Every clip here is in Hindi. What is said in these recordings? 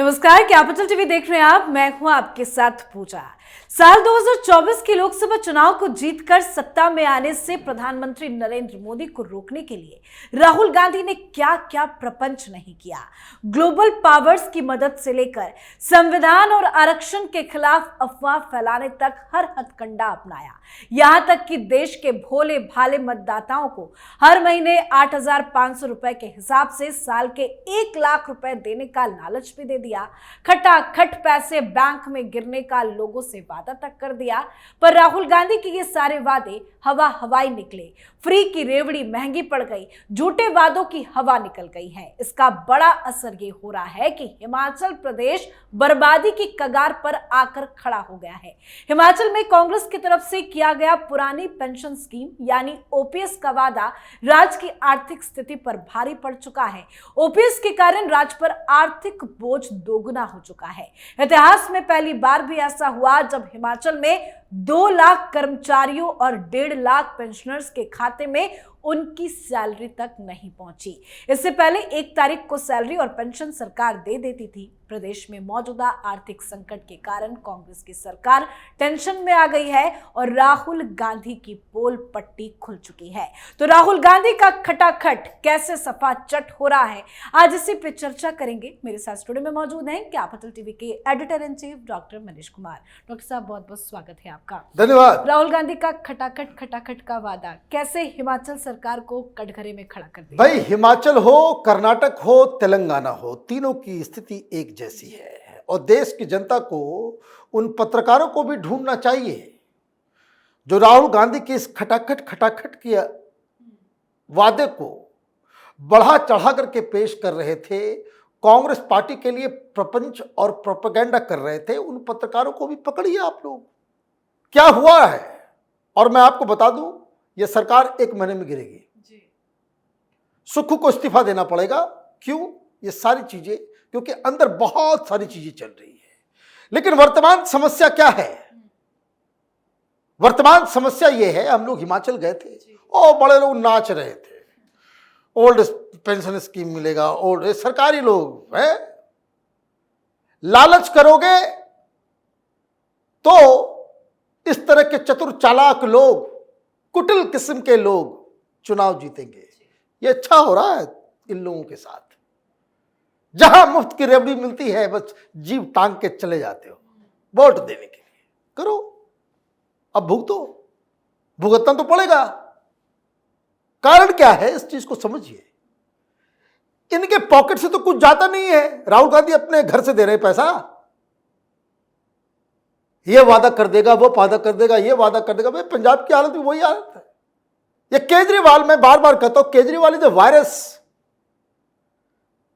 नमस्कार, कैपिटल टीवी देख रहे हैं आप। मैं हूं आपके साथ पूजा। साल 2024 के लोकसभा चुनाव को जीतकर सत्ता में आने से प्रधानमंत्री नरेंद्र मोदी को रोकने के लिए राहुल गांधी ने क्या क्या प्रपंच नहीं किया। ग्लोबल पावर्स की मदद से लेकर संविधान और आरक्षण के खिलाफ अफवाह फैलाने तक हर हथकंडा अपनाया। यहां तक कि देश के भोले भाले मतदाताओं को हर महीने 8,500 रुपए के हिसाब से साल के 1 लाख रुपए देने का लालच भी दे दिया। खटाखट पैसे बैंक में गिरने का लोगों से वादा तक कर दिया। पर राहुल गांधी के ये सारे वादे हवा हवाई निकले। फ्री की रेवड़ी महंगी पड़ गई, झूठे वादों की हवा निकल गई है। इसका बड़ा असर ये हो रहा है कि हिमाचल प्रदेश बर्बादी की कगार पर आकर खड़ा हो गया है। हिमाचल में कांग्रेस की तरफ से किया गया पुरानी पेंशन स्कीम यानी ओपीएस का वादा राज्य की आर्थिक स्थिति पर भारी पड़ चुका है। ओपीएस के कारण राज्य पर आर्थिक बोझ दोगुना हो चुका है। इतिहास में पहली बार भी ऐसा हुआ जब हिमाचल में 2 लाख कर्मचारियों और 1.5 लाख पेंशनर्स के खाते में उनकी सैलरी तक नहीं पहुंची। इससे पहले 1 तारीख को सैलरी और पेंशन सरकार दे देती थी। प्रदेश में मौजूदा आर्थिक संकट के कारण कांग्रेस की सरकार टेंशन में आ गई है और राहुल गांधी की पोल पट्टी खुल चुकी है। तो राहुल गांधी का खटाखट कैसे सफा चट हो रहा है, आज इसी पे चर्चा करेंगे। मेरे साथ स्टूडियो में मौजूद हैं कैपिटल टीवी के editor in chief doctor Manish Kumar. Doctor साहब, बहुत बहुत स्वागत है आपका। धन्यवाद। राहुल गांधी का खटाखट का वादा कैसे हिमाचल सरकार को कटघरे में खड़ा कर दिया? भाई, हिमाचल हो, कर्नाटक हो, तेलंगाना हो, तीनों की स्थिति एक जैसी है और देश की जनता को उन पत्रकारों को भी ढूंढना चाहिए जो राहुल गांधी के इस खटाखट के वादे को बढ़ा चढ़ा करके पेश कर रहे थे, कांग्रेस पार्टी के लिए प्रपंच और प्रोपेगेंडा कर रहे थे। उन पत्रकारों को भी पकड़िए आप लोग। क्या हुआ है और मैं आपको बता दूं, यह सरकार 1 महीने में गिरेगी। सुक्खू को इस्तीफा देना पड़ेगा। क्यों? ये सारी चीजें, क्योंकि अंदर बहुत सारी चीजें चल रही है। लेकिन वर्तमान समस्या क्या है? वर्तमान समस्या यह है, हम लोग हिमाचल गए थे और बड़े लोग नाच रहे थे, ओल्ड पेंशन स्कीम मिलेगा, ओल्ड सरकारी लोग हैं। लालच करोगे तो इस तरह के चतुर चालाक लोग, कुटिल किस्म के लोग चुनाव जीतेंगे। ये अच्छा हो रहा है इन लोगों के साथ। जहां मुफ्त की रेवड़ी मिलती है बस जीव टांग के चले जाते हो वोट देने के लिए। करो, अब भुगतो, भुगतना तो पड़ेगा। कारण क्या है, इस चीज को समझिए। इनके पॉकेट से तो कुछ जाता नहीं है। राहुल गांधी अपने घर से दे रहे पैसा। ये वादा कर देगा, वो वादा कर देगा, ये वादा कर देगा। भाई, पंजाब की हालत भी वही हालत है। ये केजरीवाल, मैं बार बार कहता हूं, Kejriwal is a virus.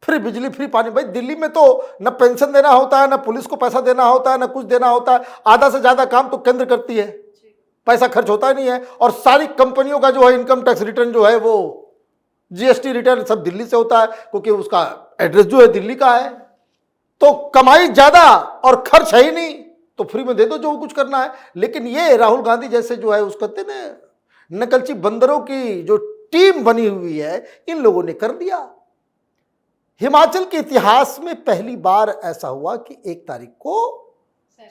Free बिजली, फ्री पानी। भाई, दिल्ली में तो न पेंशन देना होता है, न पुलिस को पैसा देना होता है, न कुछ देना होता है। आधा से ज्यादा काम तो केंद्र करती है, पैसा खर्च होता ही नहीं है। और सारी कंपनियों का जो है इनकम टैक्स रिटर्न जो है, वो जीएसटी रिटर्न सब दिल्ली से होता है, क्योंकि उसका एड्रेस जो है दिल्ली का है। तो कमाई ज्यादा और खर्च है ही नहीं, तो फ्री में दे दो जो कुछ करना है। लेकिन ये राहुल गांधी जैसे जो है, उसको कहते हैं नकलची बंदरों की जो टीम बनी हुई है, इन लोगों ने कर दिया। हिमाचल के इतिहास में पहली बार ऐसा हुआ कि 1 तारीख को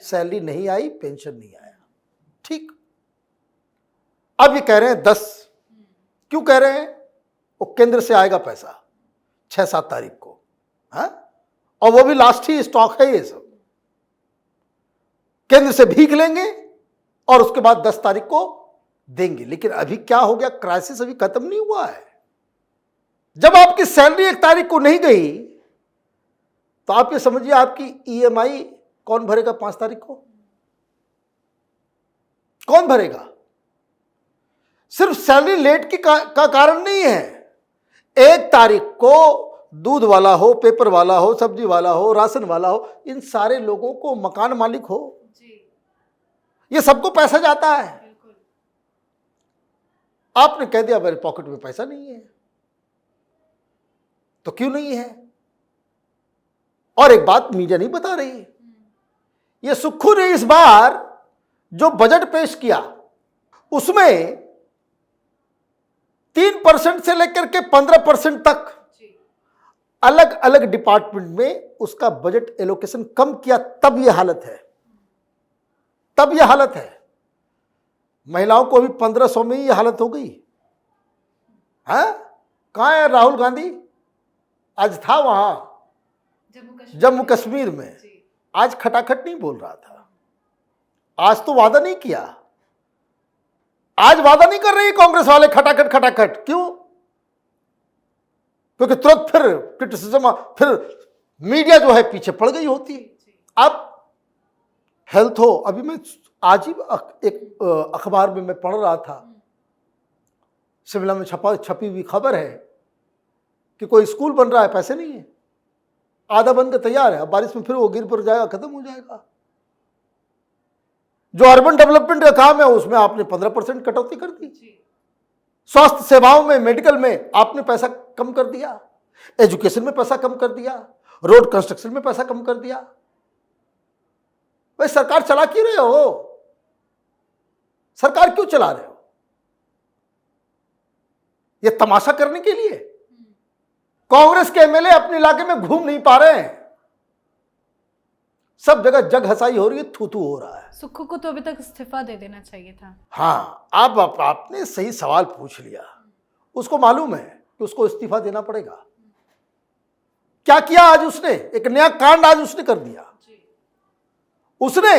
सैलरी नहीं आई, पेंशन नहीं आया। ठीक, अब ये कह रहे हैं 10। क्यों कह रहे हैं? वो केंद्र से आएगा पैसा 6-7 तारीख को, है? और वो भी लास्ट ही स्टॉक है। ये सब केंद्र से भीख लेंगे और उसके बाद 10 तारीख को देंगे। लेकिन अभी क्या हो गया, क्राइसिस अभी खत्म नहीं हुआ है। जब आपकी सैलरी 1 तारीख को नहीं गई तो आप ये समझिए आपकी ईएमआई कौन भरेगा 5 तारीख को? कौन भरेगा? सिर्फ सैलरी लेट की का कारण नहीं है। 1 तारीख को दूध वाला हो, पेपर वाला हो, सब्जी वाला हो, राशन वाला हो, इन सारे लोगों को, मकान मालिक हो, ये सबको पैसा जाता है। आपने कह दिया मेरे पॉकेट में पैसा नहीं है, तो क्यों नहीं है? और एक बात मीडिया नहीं बता रही, ये सुक्खू ने इस बार जो बजट पेश किया उसमें 3% से लेकर के 15% तक अलग अलग डिपार्टमेंट में उसका बजट एलोकेशन कम किया, तब यह हालत है, तब यह हालत है। महिलाओं को अभी 1500 में ही हालत हो गई। हाँ, कहाँ है राहुल गांधी? आज था वहां जम्मू कश्मीर में, आज खटाखट नहीं बोल रहा था। आज तो वादा नहीं किया, आज वादा नहीं कर रही कांग्रेस वाले खटाखट खटाखट। क्यों? क्योंकि तुरंत फिर क्रिटिसिज्म, फिर मीडिया जो है पीछे पड़ गई होती। अब हेल्थ हो, अभी मैं आज ही एक अखबार में मैं पढ़ रहा था, शिमला में छपी हुई खबर है कि कोई स्कूल बन रहा है, पैसे नहीं है, आधा बनकर तैयार है, अब बारिश में फिर वो गिर पड़ जाएगा, खत्म हो जाएगा। जो अर्बन डेवलपमेंट का काम है उसमें आपने 15% कटौती कर दी, स्वास्थ्य सेवाओं में, मेडिकल में आपने पैसा कम कर दिया, एजुकेशन में पैसा कम कर दिया, रोड कंस्ट्रक्शन में पैसा कम कर दिया। भाई सरकार चला क्यों रहे हो? सरकार क्यों चला रहे हो? ये तमाशा करने के लिए? कांग्रेस के एमएलए अपने इलाके में घूम नहीं पा रहे हैं, सब जगह जग हसाई हो रही है, थू थू हो रहा है। सुक्खू को तो अभी तक इस्तीफा दे देना चाहिए था। हाँ, आपने सही सवाल पूछ लिया। उसको मालूम है कि उसको इस्तीफा देना पड़ेगा। क्या किया आज उसने? एक नया कांड आज उसने कर दिया। उसने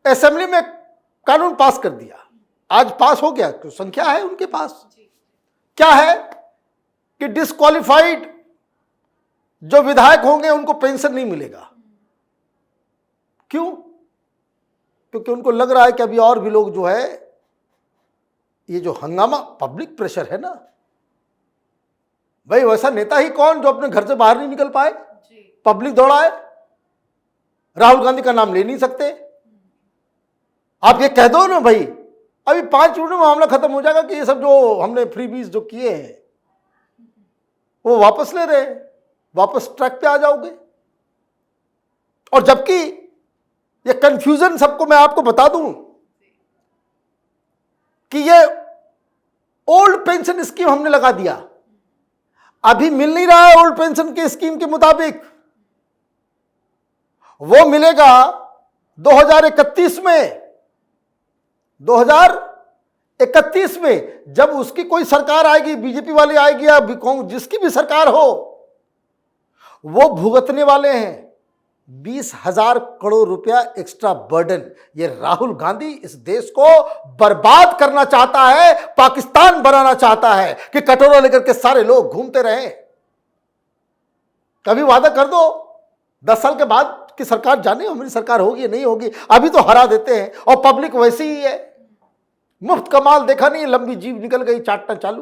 असेंबली में कानून पास कर दिया, आज पास हो गया, तो संख्या है उनके पास। क्या है कि डिस्क्वालिफाइड जो विधायक होंगे उनको पेंशन नहीं मिलेगा। क्यों? क्योंकि उनको लग रहा है कि अभी और भी लोग जो है, ये जो हंगामा, पब्लिक प्रेशर है ना भाई, वैसा नेता ही कौन जो अपने घर से बाहर नहीं निकल पाए, पब्लिक दौड़ाए। राहुल गांधी का नाम ले नहीं सकते। आप ये कह दो ना भाई, अभी 5 मिनट में मामला खत्म हो जाएगा कि ये सब जो हमने फ्रीबीज जो किए हैं वो वापस ले रहे हैं, वापस ट्रैक पे आ जाओगे। और जबकि ये कंफ्यूजन सबको मैं आपको बता दूं कि ये ओल्ड पेंशन स्कीम हमने लगा दिया, अभी मिल नहीं रहा है ओल्ड पेंशन की स्कीम के मुताबिक। वो मिलेगा 2031 में, 2031 में जब उसकी कोई सरकार आएगी, बीजेपी वाली आएगी या जिसकी भी सरकार हो, वो भुगतने वाले हैं 20,000 करोड़ रुपया एक्स्ट्रा बर्डन। ये राहुल गांधी इस देश को बर्बाद करना चाहता है, पाकिस्तान बनाना चाहता है कि कटोरा लेकर के सारे लोग घूमते रहे। कभी वादा कर दो 10 साल के बाद की सरकार, जाने हमारी सरकार होगी नहीं होगी, अभी तो हरा देते हैं। और पब्लिक वैसी ही है, मुफ्त कमाल देखा नहीं, लंबी जीभ निकल गई, चाटना चालू।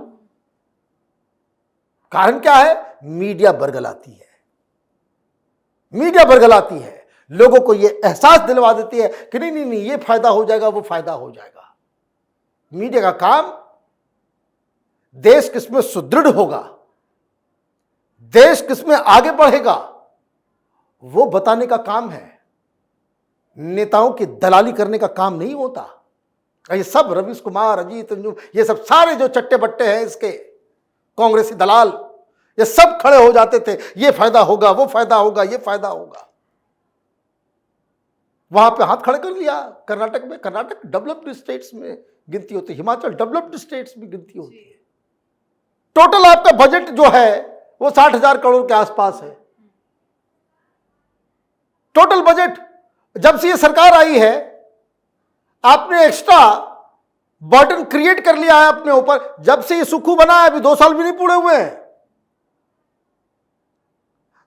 कारण क्या है? मीडिया बरगलाती है, मीडिया बरगलाती है, लोगों को यह एहसास दिलवा देती है कि नहीं नहीं नहीं, ये फायदा हो जाएगा, वो फायदा हो जाएगा। मीडिया का काम देश किसमें सुदृढ़ होगा, देश किसमें आगे बढ़ेगा, वो बताने का काम है। नेताओं की दलाली करने का काम नहीं होता। ये सब रवीश कुमार, अजीत अंजुम, ये सब सारे जो चट्टे बट्टे हैं इसके कांग्रेसी दलाल, ये सब खड़े हो जाते थे, ये फायदा होगा, वो फायदा होगा, ये फायदा होगा। वहां पे हाथ खड़े कर लिया। कर्नाटक में, कर्नाटक डेवलप्ड स्टेट्स में गिनती होती है, हिमाचल डेवलप्ड स्टेट्स में गिनती होती है। टोटल आपका बजट जो है वो 60,000 करोड़ के आसपास है टोटल बजट। जब से ये सरकार आई है आपने एक्स्ट्रा बर्डन क्रिएट कर लिया है अपने ऊपर। जब से ये सुक्खू बना है, अभी 2 साल भी नहीं पूरे हुए हैं,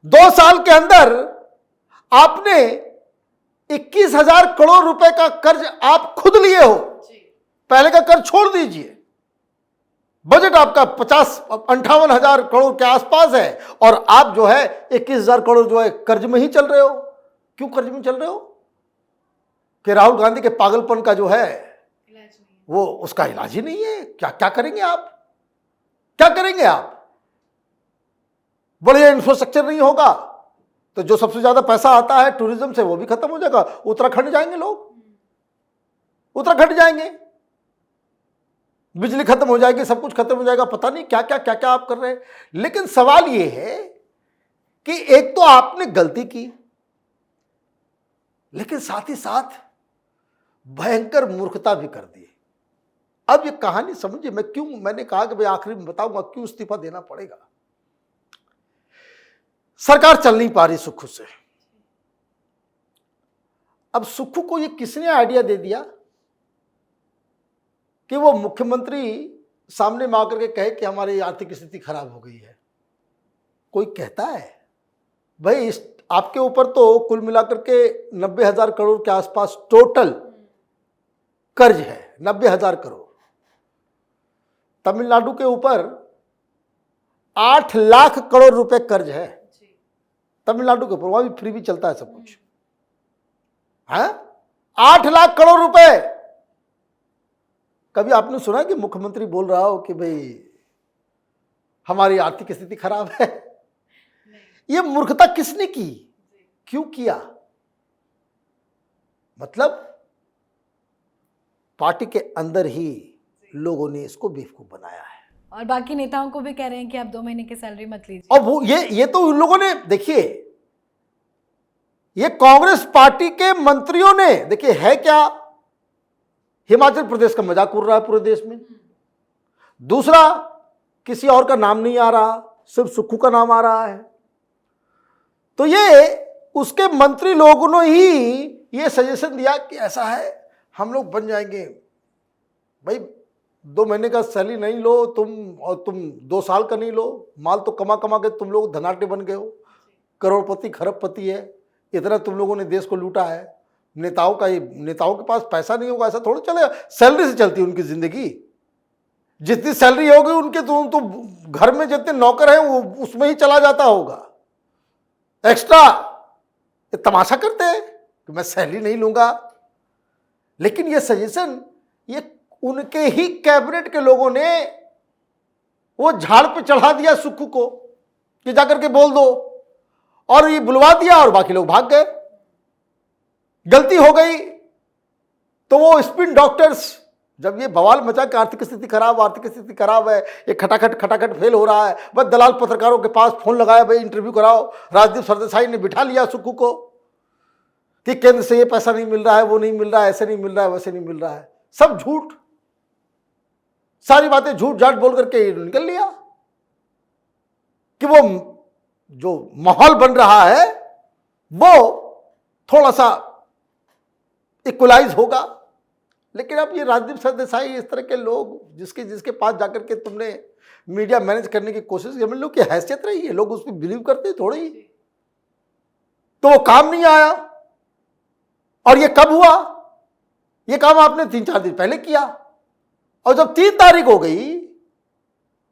2 साल के अंदर आपने 21,000 करोड़ रुपए का कर्ज आप खुद लिए हो। पहले का कर्ज छोड़ दीजिए, बजट आपका 58,000 करोड़ के आसपास है और आप जो है 21,000 करोड़ जो है कर्ज में ही चल रहे हो। क्यों कर्ज में चल रहे हो? कि राहुल गांधी के पागलपन का जो है वो उसका इलाज ही नहीं है। क्या क्या करेंगे आप? क्या करेंगे आप? बढ़िया इंफ्रास्ट्रक्चर नहीं होगा तो जो सबसे ज्यादा पैसा आता है टूरिज्म से वो भी खत्म हो जाएगा। उत्तराखंड जाएंगे लोग, उत्तराखंड जाएंगे, बिजली खत्म हो जाएगी, सब कुछ खत्म हो जाएगा। पता नहीं क्या क्या क्या क्या आप कर रहे हैं। लेकिन सवाल ये है कि एक तो आपने गलती की, लेकिन साथ ही साथ भयंकर मूर्खता भी कर दी। अब ये कहानी समझिए, मैंने कहा कि भाई आखिरी में बताऊंगा क्यों इस्तीफा देना पड़ेगा। सरकार चल नहीं पा रही सुक्खू से। अब सुक्खू को ये किसने आइडिया दे दिया कि वो मुख्यमंत्री सामने में आकर के कहे कि हमारी आर्थिक स्थिति खराब हो गई है। कोई कहता है भाई आपके ऊपर तो कुल मिलाकर के 90,000 करोड़ के आसपास टोटल कर्ज है, 90,000 करोड़। तमिलनाडु के ऊपर 8 लाख करोड़ रुपए कर्ज है तमिलनाडु के ऊपर, वहां भी फ्री भी चलता है सब कुछ है। 8 लाख करोड़ रुपए। कभी आपने सुना कि मुख्यमंत्री बोल रहा हो कि भाई हमारी आर्थिक स्थिति खराब है? ये मूर्खता किसने की, क्यों किया? मतलब पार्टी के अंदर ही लोगों ने इसको बेवकूफ बनाया है। और बाकी नेताओं को भी कह रहे हैं कि आप 2 महीने की सैलरी मत लीजिए। और वो ये तो उन लोगों ने, देखिए ये कांग्रेस पार्टी के मंत्रियों ने, देखिए है क्या, हिमाचल प्रदेश का मजाक उड़ रहा है पूरे देश में। दूसरा, किसी और का नाम नहीं आ रहा, सिर्फ सुक्खू का नाम आ रहा है। तो ये उसके मंत्री लोगों ने ही ये सजेशन दिया कि ऐसा है, हम लोग बन जाएंगे। भाई 2 महीने का सैलरी नहीं लो तुम, और तुम 2 साल का नहीं लो, माल तो कमा कमा के तुम लोग धनाढ्य बन गए हो, करोड़पति खरबपति है, इतना तुम लोगों ने देश को लूटा है। नेताओं के पास पैसा नहीं होगा ऐसा थोड़ा चलेगा, सैलरी से चलती है उनकी जिंदगी। जितनी सैलरी होगी उनके तो घर में जितने नौकर हैं वो उसमें ही चला जाता होगा। एक्स्ट्रा तमाशा करते हैं कि मैं सैलरी नहीं लूंगा। लेकिन ये सजेशन ये उनके ही कैबिनेट के लोगों ने वो झाड़ पे चढ़ा दिया सुक्खू को कि जाकर के बोल दो, और ये बुलवा दिया और बाकी लोग भाग गए। गलती हो गई तो वो स्पिन डॉक्टर्स, जब ये बवाल मचा कि आर्थिक स्थिति खराब है, ये खटाखट फेल हो रहा है, बस दलाल पत्रकारों के पास फोन लगाया, भाई इंटरव्यू कराओ। राजदीप सरदेसाई ने बिठा लिया सुक्खू को कि केंद्र से ये पैसा नहीं मिल रहा है, वो नहीं मिल रहा है, ऐसे नहीं मिल रहा है, वैसे नहीं मिल रहा है, सब झूठ, सारी बातें झूठ झाट बोल करके निकल लिया कि वो जो माहौल बन रहा है वो थोड़ा सा इक्वलाइज होगा। लेकिन अब ये राजदीप सरदेसाई, इस तरह के लोग जिसके पास जाकर के तुमने मीडिया मैनेज करने की कोशिश की, लोग की हैसियत रही है, लोग उस पर बिलीव करते थोड़ी ही, तो वो काम नहीं आया। और ये कब हुआ? ये काम आपने 3-4 दिन पहले किया, और जब 3 तारीख हो गई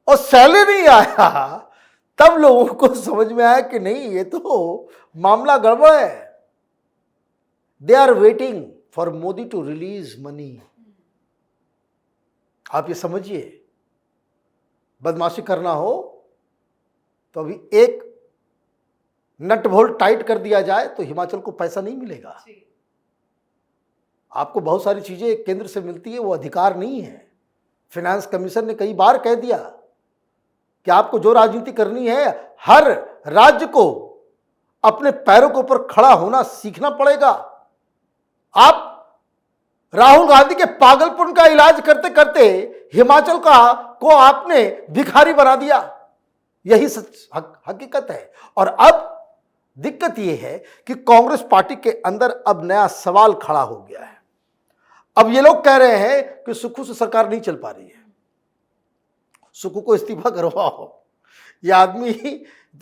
और सैलरी नहीं आया, तब लोगों को समझ में आया कि नहीं, ये तो मामला गड़बड़ है। They are waiting for Modi to release money. आप ये समझिए, बदमाशी करना हो तो अभी एक नट बोल्ट टाइट कर दिया जाए तो हिमाचल को पैसा नहीं मिलेगा। आपको बहुत सारी चीजें केंद्र से मिलती है, वो अधिकार नहीं है। फाइनेंस कमीशन ने कई बार कह दिया कि आपको जो राजनीति करनी है, हर राज्य को अपने पैरों के ऊपर खड़ा होना सीखना पड़ेगा। आप राहुल गांधी के पागलपन का इलाज करते करते हिमाचल को आपने भिखारी बना दिया, यही सच हकीकत है। और अब दिक्कत यह है कि कांग्रेस पार्टी के अंदर अब नया सवाल खड़ा हो गया है। अब ये लोग कह रहे हैं कि सुक्खू से सरकार नहीं चल पा रही है, सुक्खू को इस्तीफा करवाओ। ये आदमी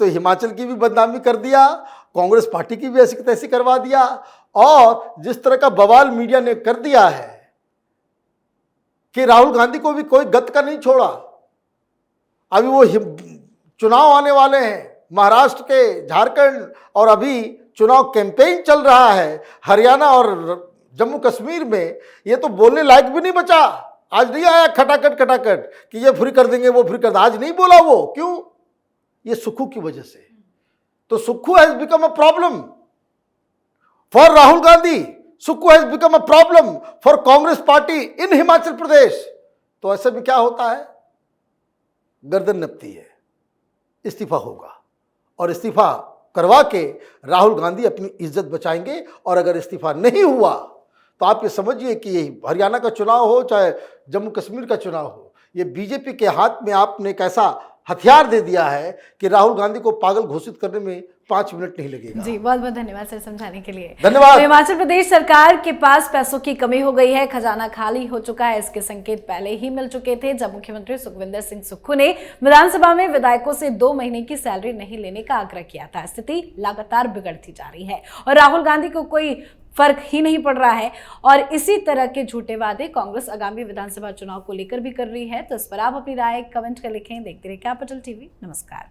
तो हिमाचल की भी बदनामी कर दिया, कांग्रेस पार्टी की भी ऐसी तैसी करवा दिया, और जिस तरह का बवाल मीडिया ने कर दिया है कि राहुल गांधी को भी कोई गत का नहीं छोड़ा। अभी वो चुनाव आने वाले हैं, महाराष्ट्र के, झारखंड, और अभी चुनाव कैंपेन चल रहा है हरियाणा और जम्मू कश्मीर में। ये तो बोलने लायक भी नहीं बचा। आज नहीं आया खटाखट कि ये फ्री कर देंगे, वो फ्री कर देंगे, आज नहीं बोला वो। क्यों? ये सुक्खू की वजह से। तो Sukhu has become a problem for Rahul Gandhi, Sukhu has become a problem for Congress party in Himachal Pradesh. तो ऐसे में क्या होता है? गर्दन नपती है, इस्तीफा होगा, और इस्तीफा करवा के राहुल गांधी अपनी इज्जत बचाएंगे। और अगर इस्तीफा नहीं हुआ तो आप ये समझिए कि यही हरियाणा का चुनाव हो चाहे जम्मू कश्मीर का चुनाव हो, ये बीजेपी के हाथ में आपने एक ऐसा हथियार दे दिया है कि राहुल गांधी को पागल घोषित करने में 5 मिनट नहीं लगेगा। जी, बहुत बहुत धन्यवाद सर समझाने के लिए। धन्यवाद। तो हिमाचल प्रदेश सरकार के पास पैसों की कमी हो गई है, खजाना खाली हो चुका है, इसके संकेत पहले ही मिल चुके थे जब मुख्यमंत्री सुखविंदर सिंह सुक्खू ने विधानसभा में विधायकों से 2 महीने की सैलरी नहीं लेने का आग्रह किया था। स्थिति लगातार बिगड़ती जा रही है और राहुल गांधी को कोई फर्क ही नहीं पड़ रहा है और इसी तरह के झूठे वादे कांग्रेस आगामी विधानसभा चुनाव को लेकर भी कर रही है। तो इस पर आप अपनी राय कमेंट कर लिखें। देखते रहिए कैपिटल टीवी। नमस्कार।